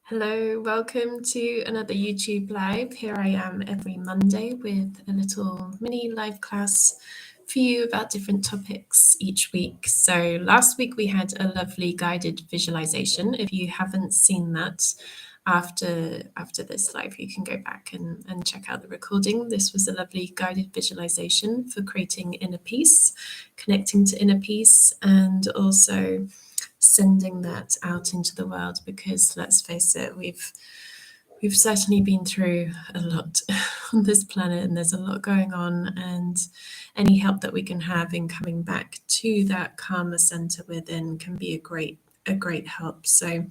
Hello, welcome to another YouTube Live. Here I am every Monday with a little mini live class for you about different topics each week. So last week we had a lovely guided visualization. If you haven't seen that after this live, you can go back and check out the recording. This was a lovely guided visualization for creating inner peace, connecting to inner peace, and also sending that out into the world, because let's face it, we've certainly been through a lot on this planet, and there's a lot going on, and any help that we can have in coming back to that karma center within can be a great help. So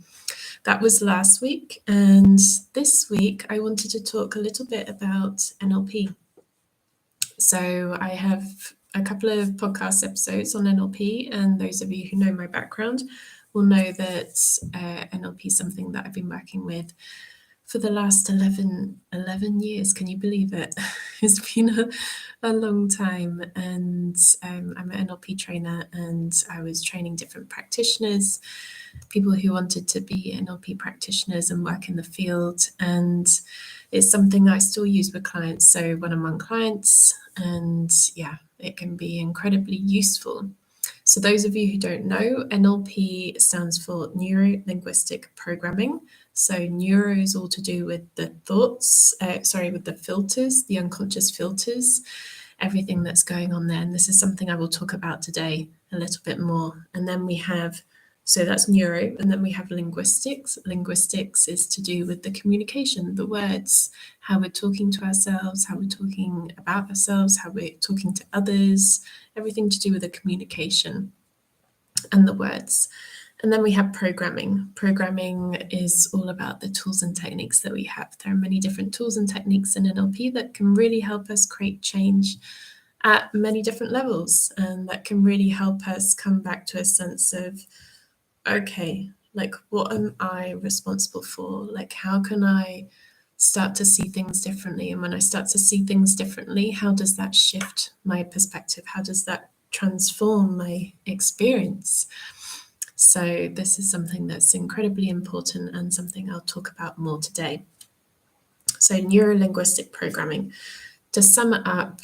that was last week, and this week I wanted to talk a little bit about NLP. So I have a couple of podcast episodes on NLP, and those of you who know my background will know that NLP is something that I've been working with for the last 11 years. Can you believe it? It's been a long time, and I'm an NLP trainer, and I was training different practitioners, people who wanted to be NLP practitioners and work in the field, and it's something I still use with clients, so one-on-one clients, and yeah, it can be incredibly useful. So those of you who don't know, NLP stands for Neuro-Linguistic Programming. So neuro is all to do with the thoughts, with the filters, the unconscious filters, everything that's going on there. And this is something I will talk about today a little bit more. And then we have, so that's neuro, and then we have linguistics. Linguistics is to do with the communication, the words, how we're talking to ourselves, how we're talking about ourselves, how we're talking to others, everything to do with the communication and the words. And then we have programming. Programming is all about the tools and techniques that we have. There are many different tools and techniques in NLP that can really help us create change at many different levels, and that can really help us come back to a sense of, okay, like, what am I responsible for? Like, how can I start to see things differently? And when I start to see things differently, how does that shift my perspective? How does that transform my experience? So this is something that's incredibly important, and something I'll talk about more today. So neuro-linguistic programming, to sum it up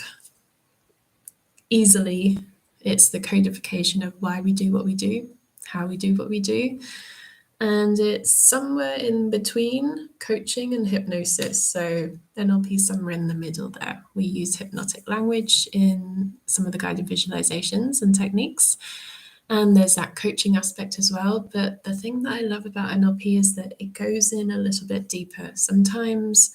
easily, it's the codification of why we do what we do, how we do what we do. And it's somewhere in between coaching and hypnosis. So NLP is somewhere in the middle there. We use hypnotic language in some of the guided visualizations and techniques. And there's that coaching aspect as well. But the thing that I love about NLP is that it goes in a little bit deeper. Sometimes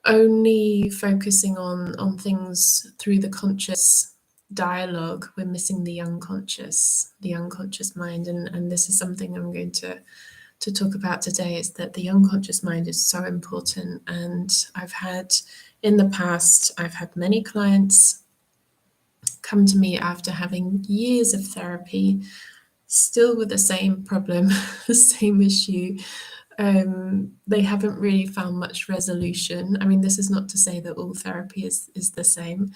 only focusing on things through the conscious dialogue, we're missing the unconscious mind. And this is something I'm going to talk about today, is that the unconscious mind is so important. And in the past, I've had many clients come to me after having years of therapy, still with the same problem, the same issue. They haven't really found much resolution. I mean, this is not to say that all therapy is the same.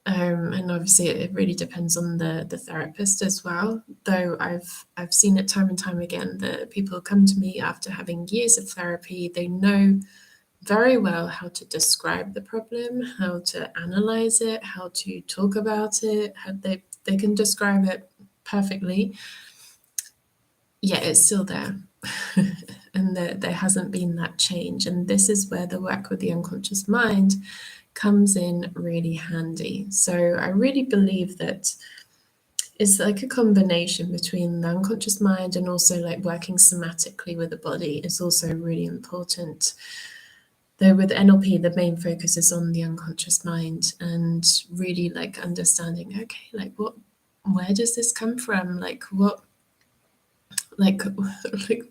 And obviously it really depends on the therapist as well. Though I've seen it time and time again that people come to me after having years of therapy. They know very well how to describe the problem, how to analyze it, how to talk about it, how they can describe it perfectly, yet it's still there. And there hasn't been that change. And this is where the work with the unconscious mind comes in really handy. So I really believe that it's like a combination between the unconscious mind and also like working somatically with the body is also really important. Though with NLP, the main focus is on the unconscious mind, and really like understanding, okay, like where does this come from? Like what, like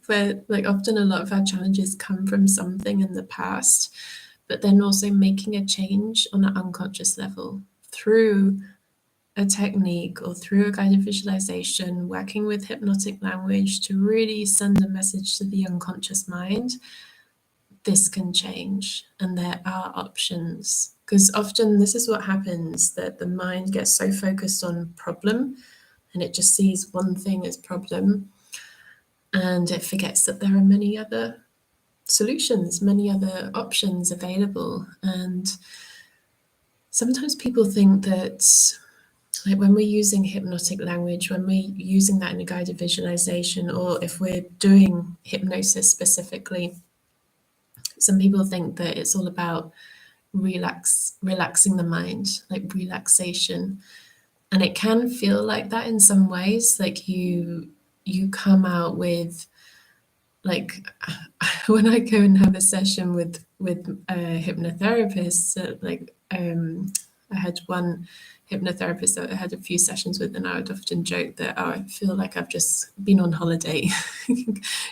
where, like often a lot of our challenges come from something in the past, but then also making a change on an unconscious level through a technique or through a guided visualization, working with hypnotic language to really send a message to the unconscious mind. This can change, and there are options, because often this is what happens, that the mind gets so focused on problem and it just sees one thing as problem. And it forgets that there are many other solutions, many other options available. And sometimes people think that, like, when we're using hypnotic language, when we're using that in a guided visualization, or if we're doing hypnosis specifically, some people think that it's all about relaxing the mind, like relaxation. And it can feel like that in some ways, like you come out with, like, when I go and have a session with a hypnotherapist, I had one hypnotherapist that I had a few sessions with, and I would often joke that, oh, I feel like I've just been on holiday,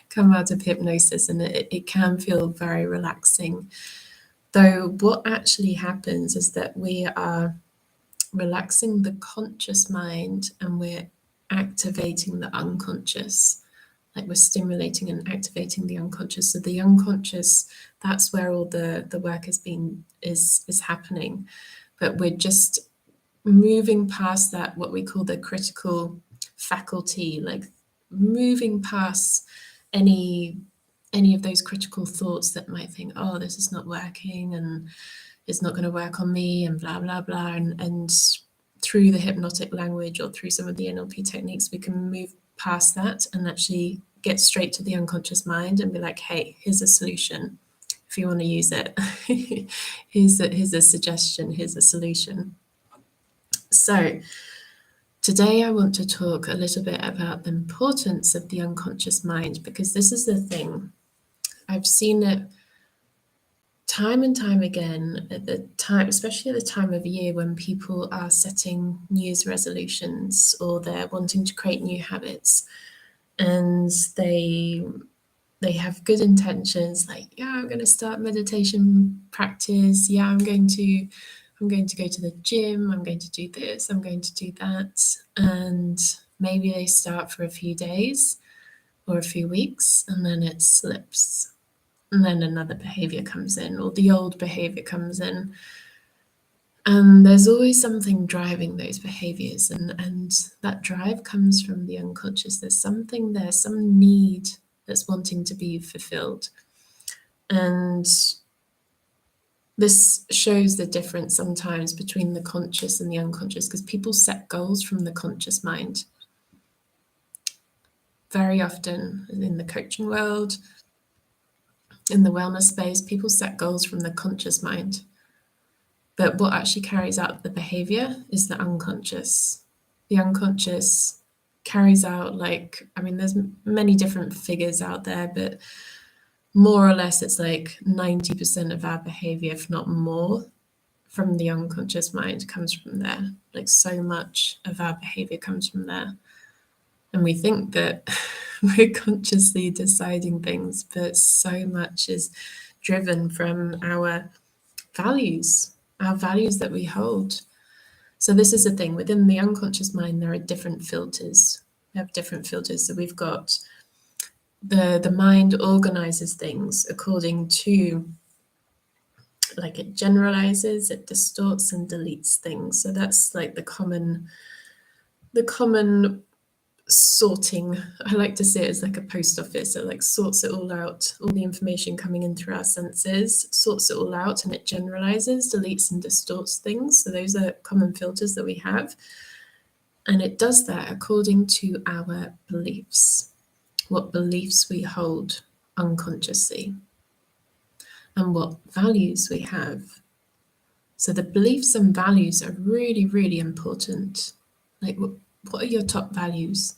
come out of hypnosis, and it can feel very relaxing. Though what actually happens is that we are relaxing the conscious mind and we're activating the unconscious. Like, we're stimulating and activating the unconscious. So the unconscious, that's where all the work is happening. But we're just moving past that, what we call the critical faculty, like moving past any of those critical thoughts that might think, oh, this is not working and it's not going to work on me and blah blah blah. And through the hypnotic language or through some of the NLP techniques, we can move past that and actually get straight to the unconscious mind and be like, hey, here's a solution if you want to use it. here's a suggestion, here's a solution. So today I want to talk a little bit about the importance of the unconscious mind, because this is the thing. I've seen it time and time again at the time, especially at the time of year when people are setting New Year's resolutions or they're wanting to create new habits, and they have good intentions, like, yeah, I'm going to start meditation practice. Yeah, I'm going to go to the gym. I'm going to do this. I'm going to do that. And maybe they start for a few days or a few weeks, and then it slips. And then another behavior comes in, or the old behavior comes in. And there's always something driving those behaviors. And that drive comes from the unconscious. There's something there, some need that's wanting to be fulfilled. And this shows the difference sometimes between the conscious and the unconscious, because people set goals from the conscious mind. Very often in the coaching world, in the wellness space, people set goals from the conscious mind. But what actually carries out the behavior is the unconscious. The unconscious carries out, like, I mean, there's many different figures out there, but more or less it's like 90% of our behavior, if not more, from the unconscious mind comes from there. Like, so much of our behavior comes from there. And we think that we're consciously deciding things, but so much is driven from our values that we hold. So this is the thing, within the unconscious mind, there are different filters. We have different filters. So we've got the mind organizes things according to, like, it generalizes, it distorts and deletes things. So that's like the common sorting. I like to see it as like a post office. It like sorts it all out, all the information coming in through our senses, sorts it all out, and it generalizes, deletes and distorts things. So those are common filters that we have. And it does that according to our beliefs, what beliefs we hold unconsciously, and what values we have. So the beliefs and values are really, really important. Like, what are your top values?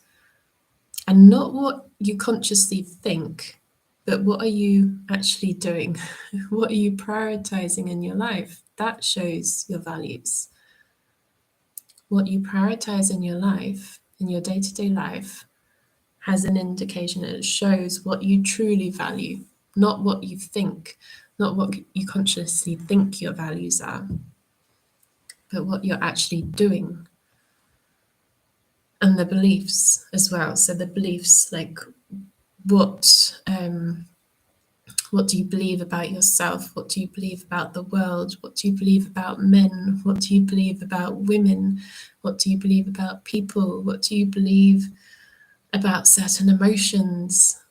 And not what you consciously think, but what are you actually doing? What are you prioritizing in your life? That shows your values. What you prioritize in your life, in your day-to-day life, has an indication. It shows what you truly value, not what you think, not what you consciously think your values are, but what you're actually doing. And the beliefs as well. So the beliefs, like, what do you believe about yourself? What do you believe about the world? What do you believe about men? What do you believe about women? What do you believe about people? What do you believe about certain emotions.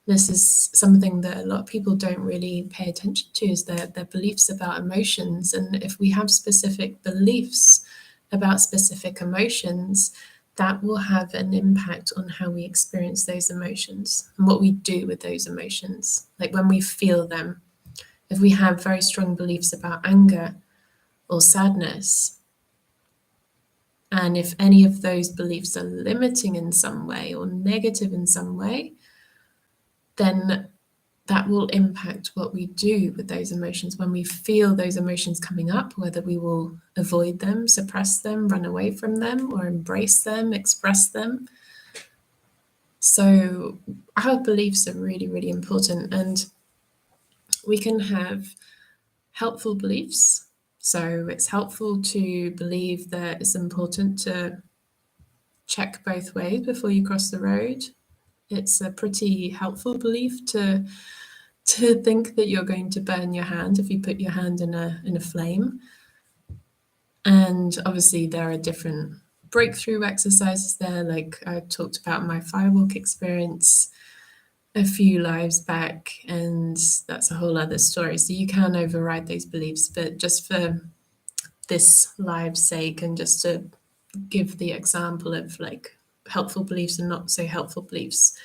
This is something that a lot of people don't really pay attention to, is their beliefs about emotions. And if we have specific beliefs about specific emotions, that will have an impact on how we experience those emotions and what we do with those emotions. Like when we feel them, if we have very strong beliefs about anger or sadness, and if any of those beliefs are limiting in some way or negative in some way, then that will impact what we do with those emotions when we feel those emotions coming up, whether we will avoid them, suppress them, run away from them, or embrace them, express them. So our beliefs are really, really important, and we can have helpful beliefs. So it's helpful to believe that it's important to check both ways before you cross the road. It's a pretty helpful belief to think that you're going to burn your hand if you put your hand in a flame. And obviously there are different breakthrough exercises there, like I talked about my firewalk experience a few lives back, and that's a whole other story. So you can override those beliefs, but just for this live's sake and just to give the example of like helpful beliefs and not so helpful beliefs,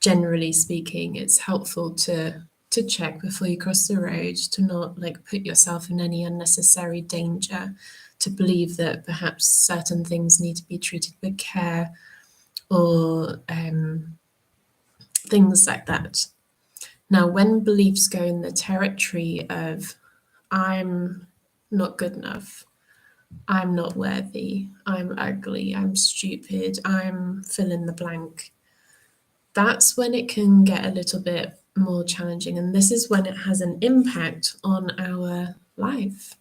generally speaking, it's helpful to check before you cross the road, to not like put yourself in any unnecessary danger, to believe that perhaps certain things need to be treated with care, or things like that. Now, when beliefs go in the territory of I'm not good enough, I'm not worthy, I'm ugly, I'm stupid, I'm fill in the blank, that's when it can get a little bit more challenging. And this is when it has an impact on our life,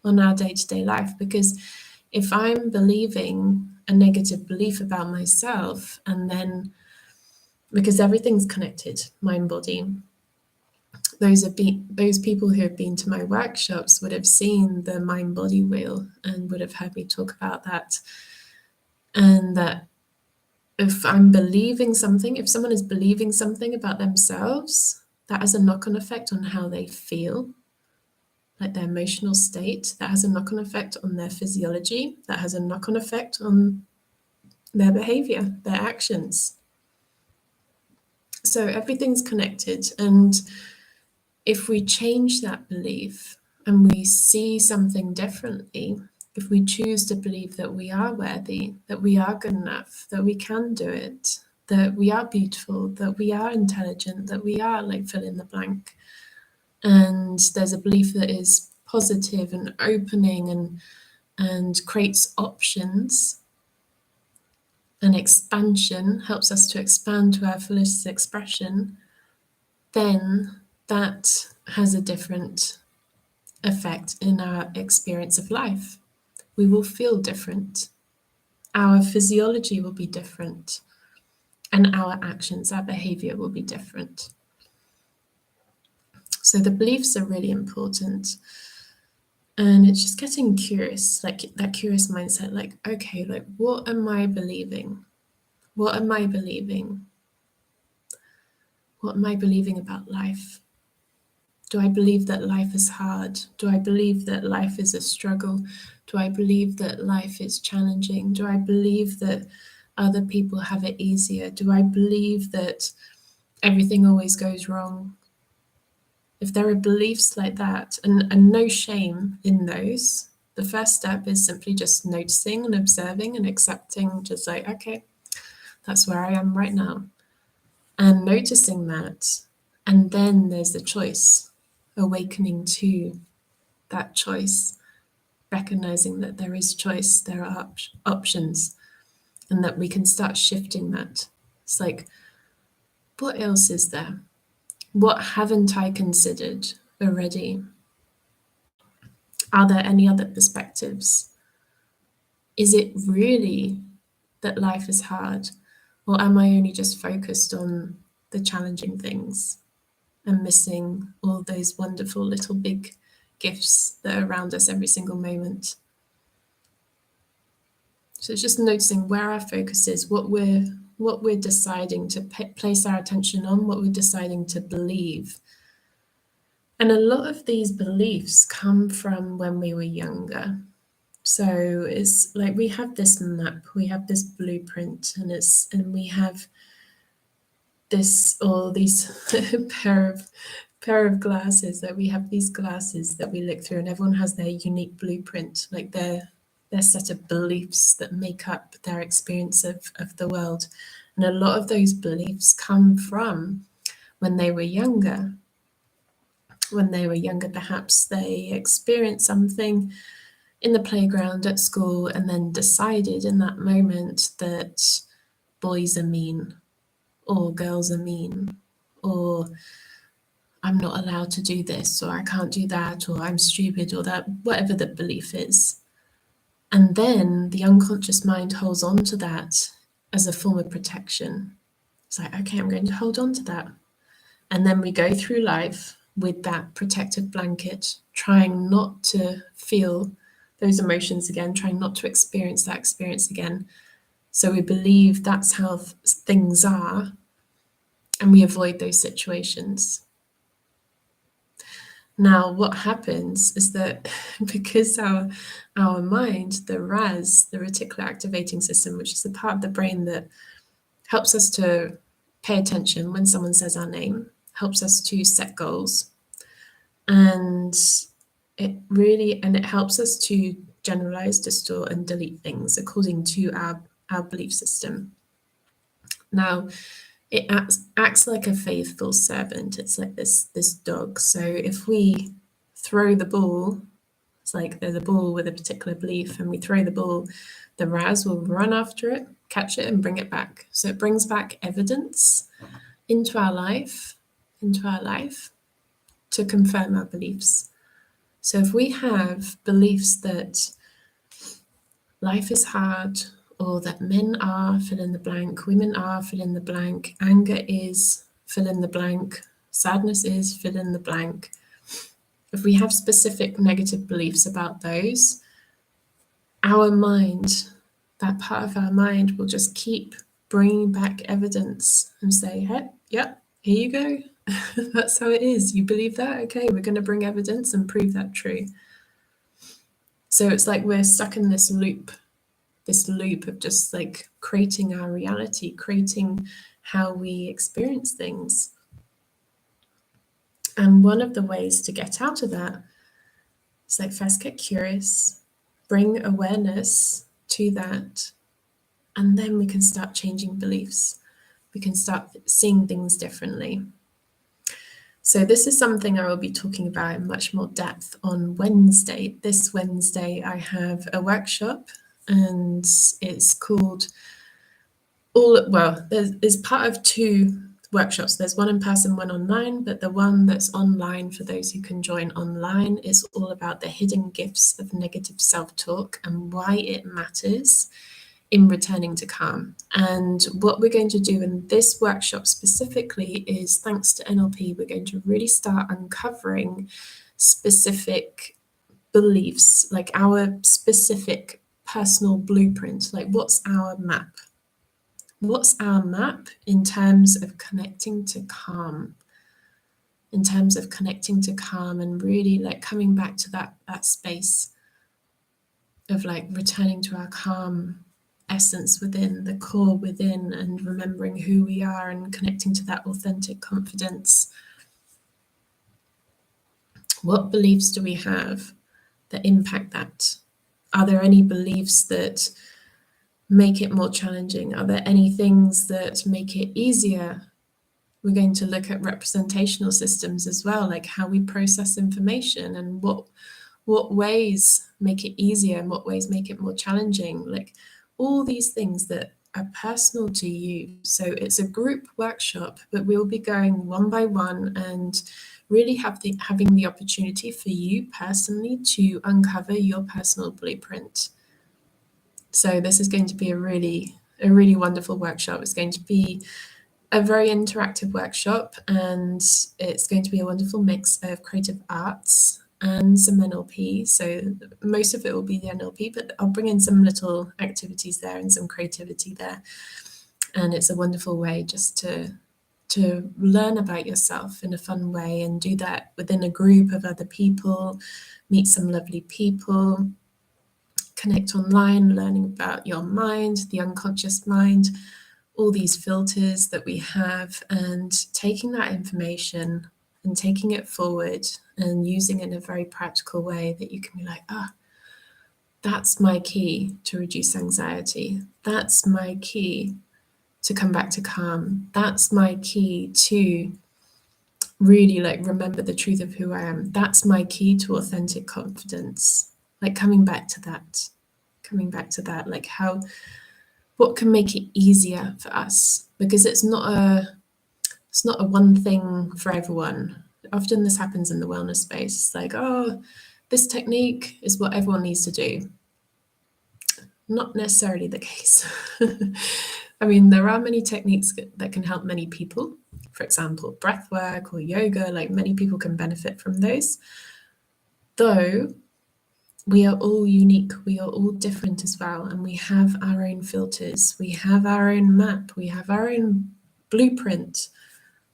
on our day to day life. Because if I'm believing a negative belief about myself, and then because everything's connected, mind, body, those people who have been to my workshops would have seen the mind body wheel and would have heard me talk about that. And that if I'm believing something, if someone is believing something about themselves, that has a knock-on effect on how they feel, like their emotional state. That has a knock-on effect on their physiology. That has a knock-on effect on their behavior, their actions. So everything's connected. And if we change that belief and we see something differently, if we choose to believe that we are worthy, that we are good enough, that we can do it, that we are beautiful, that we are intelligent, that we are like fill in the blank, and there's a belief that is positive and opening and creates options and expansion, helps us to expand to our fullest expression, then that has a different effect in our experience of life. We will feel different. Our physiology will be different, and our actions, our behavior will be different. So the beliefs are really important. And it's just getting curious, like that curious mindset, like, okay, like what am I believing? What am I believing? What am I believing about life? Do I believe that life is hard? Do I believe that life is a struggle? Do I believe that life is challenging? Do I believe that other people have it easier? Do I believe that everything always goes wrong? If there are beliefs like that, and no shame in those, the first step is simply just noticing and observing and accepting, just like, okay, that's where I am right now. And noticing that. And then there's the choice, awakening to that choice, recognizing that there is choice, there are options, and that we can start shifting that. It's like, what else is there? What haven't I considered already? Are there any other perspectives? Is it really that life is hard? Or am I only just focused on the challenging things and missing all those wonderful little big gifts that are around us every single moment? So it's just noticing where our focus is, what we're what we're deciding to place our attention on, what we're deciding to believe. And a lot of these beliefs come from when we were younger. So it's like we have this map, we have this blueprint, and we have this or these pair of glasses, that we have these glasses that we look through, and everyone has their unique blueprint, like their set of beliefs that make up their experience of the world. And a lot of those beliefs come from when they were younger. When they were younger, perhaps they experienced something in the playground at school and then decided in that moment that boys are mean, or girls are mean, or I'm not allowed to do this, or I can't do that, or I'm stupid, or that, whatever the belief is. And then the unconscious mind holds on to that as a form of protection. It's like, okay, I'm going to hold on to that. And then we go through life with that protective blanket, trying not to feel those emotions again, trying not to experience that experience again. So we believe that's how things are, and we avoid those situations. Now, what happens is that because our mind, the RAS, the reticular activating system, which is the part of the brain that helps us to pay attention when someone says our name, helps us to set goals, and it helps us to generalize, distort, and delete things according to our belief system. Now, it acts like a faithful servant. It's like this dog. So if we throw the ball, it's like there's a ball with a particular belief, and we throw the ball, the RAS will run after it, catch it, and bring it back. So it brings back evidence into our life to confirm our beliefs. So if we have beliefs that life is hard, or that men are fill in the blank, women are fill in the blank, anger is fill in the blank, sadness is fill in the blank. If we have specific negative beliefs about those, our mind, that part of our mind, will just keep bringing back evidence and say, hey, yep, here you go. That's how it is. You believe that? Okay, we're going to bring evidence and prove that true. So it's like we're stuck in this loop of just like creating our reality, creating how we experience things. And one of the ways to get out of that is like first get curious, bring awareness to that, and then we can start changing beliefs. We can start seeing things differently. So this is something I will be talking about in much more depth on Wednesday. This Wednesday I have a workshop, and it's called there's part of two workshops. There's one in person, one online, but the one that's online, for those who can join online, is all about the hidden gifts of negative self-talk and why it matters in returning to calm. And what we're going to do in this workshop specifically is, thanks to NLP, we're going to really start uncovering specific beliefs, like our specific personal blueprint, like what's our map? What's our map in terms of connecting to calm? In terms of connecting to calm and really like coming back to that space of like returning to our calm essence within, the core within, and remembering who we are and connecting to that authentic confidence. What beliefs do we have that impact that? Are there any beliefs that make it more challenging? Are there any things that make it easier? We're going to look at representational systems as well, like how we process information and what ways make it easier and what ways make it more challenging, like all these things that are personal to you. So it's a group workshop, but we'll be going one by one and really having the opportunity for you personally to uncover your personal blueprint. So this is going to be a really wonderful workshop. It's going to be a very interactive workshop, and it's going to be a wonderful mix of creative arts and some NLP. So most of it will be the NLP, but I'll bring in some little activities there and some creativity there. And it's a wonderful way just to learn about yourself in a fun way, and do that within a group of other people, meet some lovely people, connect online, learning about your mind, the unconscious mind, all these filters that we have, and taking that information and taking it forward and using it in a very practical way that you can be like, that's my key to reduce anxiety. That's my key to come back to calm. That's my key to really remember the truth of who I am. That's my key to authentic confidence. Coming back to that, what can make it easier for us, because it's not a one thing for everyone. Often this happens in the wellness space. It's like, this technique is what everyone needs to do. Not necessarily the case. I mean, there are many techniques that can help many people. For example, breath work or yoga, many people can benefit from those. Though we are all unique, we are all different as well, and we have our own filters, we have our own map, we have our own blueprint.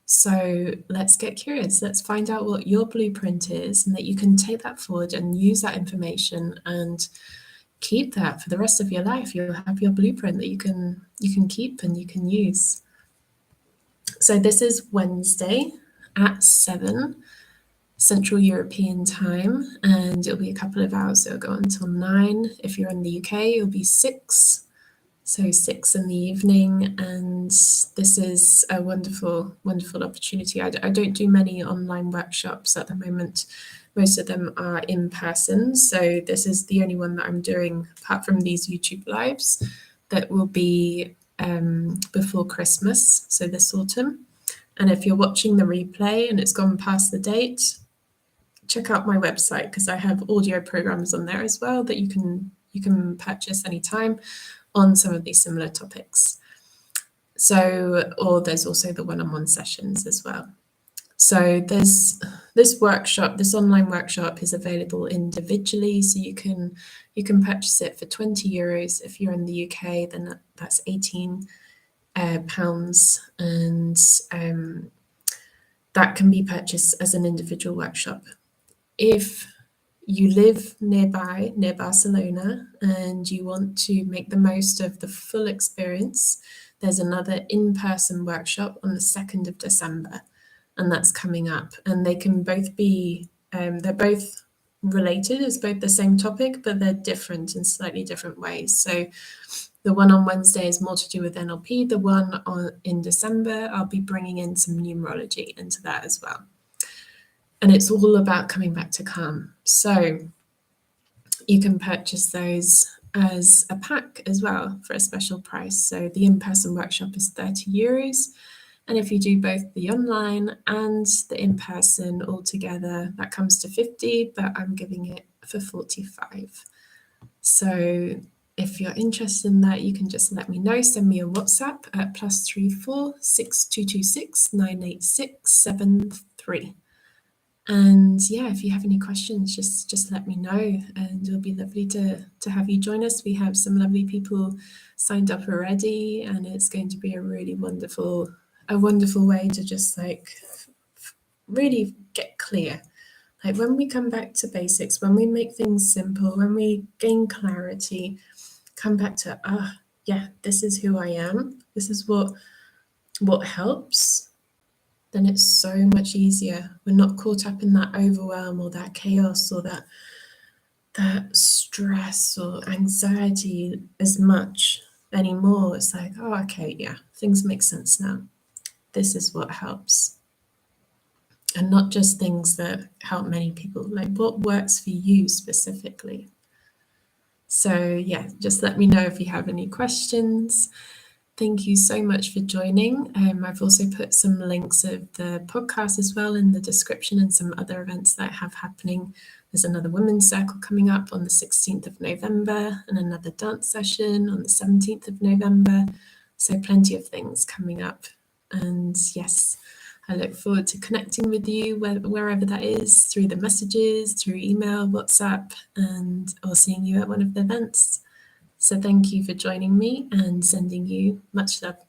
So let's get curious. Let's find out what your blueprint is, and that you can take that forward and use that information and keep that for the rest of your life. You'll have your blueprint that you can keep and you can use. So this is Wednesday at 7 Central European time, and it'll be a couple of hours. It'll go until 9. If you're in the UK, it'll be 6. So 6 in the evening, and this is a wonderful, wonderful opportunity. I don't do many online workshops at the moment. Most of them are in person. So this is the only one that I'm doing, apart from these YouTube lives, that will be before Christmas, so this autumn. And if you're watching the replay and it's gone past the date, check out my website, because I have audio programs on there as well that you can purchase anytime on some of these similar topics. So, or there's also the one-on-one sessions as well. So there's this workshop, this online workshop is available individually, so you can purchase it for €20. If you're in the UK, then that's £18, and that can be purchased as an individual workshop. If you live nearby, near Barcelona, and you want to make the most of the full experience, there's another in-person workshop on the 2nd of December, and that's coming up. And they can both be, they're both related, it's both the same topic, but they're different in slightly different ways. So the one on Wednesday is more to do with NLP. The one in December, I'll be bringing in some numerology into that as well. And it's all about coming back to calm. So you can purchase those as a pack as well for a special price. So the in-person workshop is €30. And if you do both the online and the in-person all together, that comes to 50, but I'm giving it for 45. So if you're interested in that, you can just let me know. Send me a WhatsApp at +34 6226 986 73. And yeah, if you have any questions, just let me know, and it'll be lovely to have you join us. We have some lovely people signed up already, and it's going to be a really wonderful way to just really get clear. When we come back to basics, when we make things simple, when we gain clarity, come back to yeah, this is who I am, this is what helps, then it's so much easier. We're not caught up in that overwhelm or that chaos or that stress or anxiety as much anymore. It's like, okay, yeah, things make sense now. This is what helps. And not just things that help many people, what works for you specifically. So yeah, just let me know if you have any questions. Thank you so much for joining. I've also put some links of the podcast as well in the description, and some other events that I have happening. There's another women's circle coming up on the 16th of November, and another dance session on the 17th of November. So plenty of things coming up. And yes, I look forward to connecting with you wherever that is, through the messages, through email, WhatsApp, or seeing you at one of the events. So thank you for joining me, and sending you much love.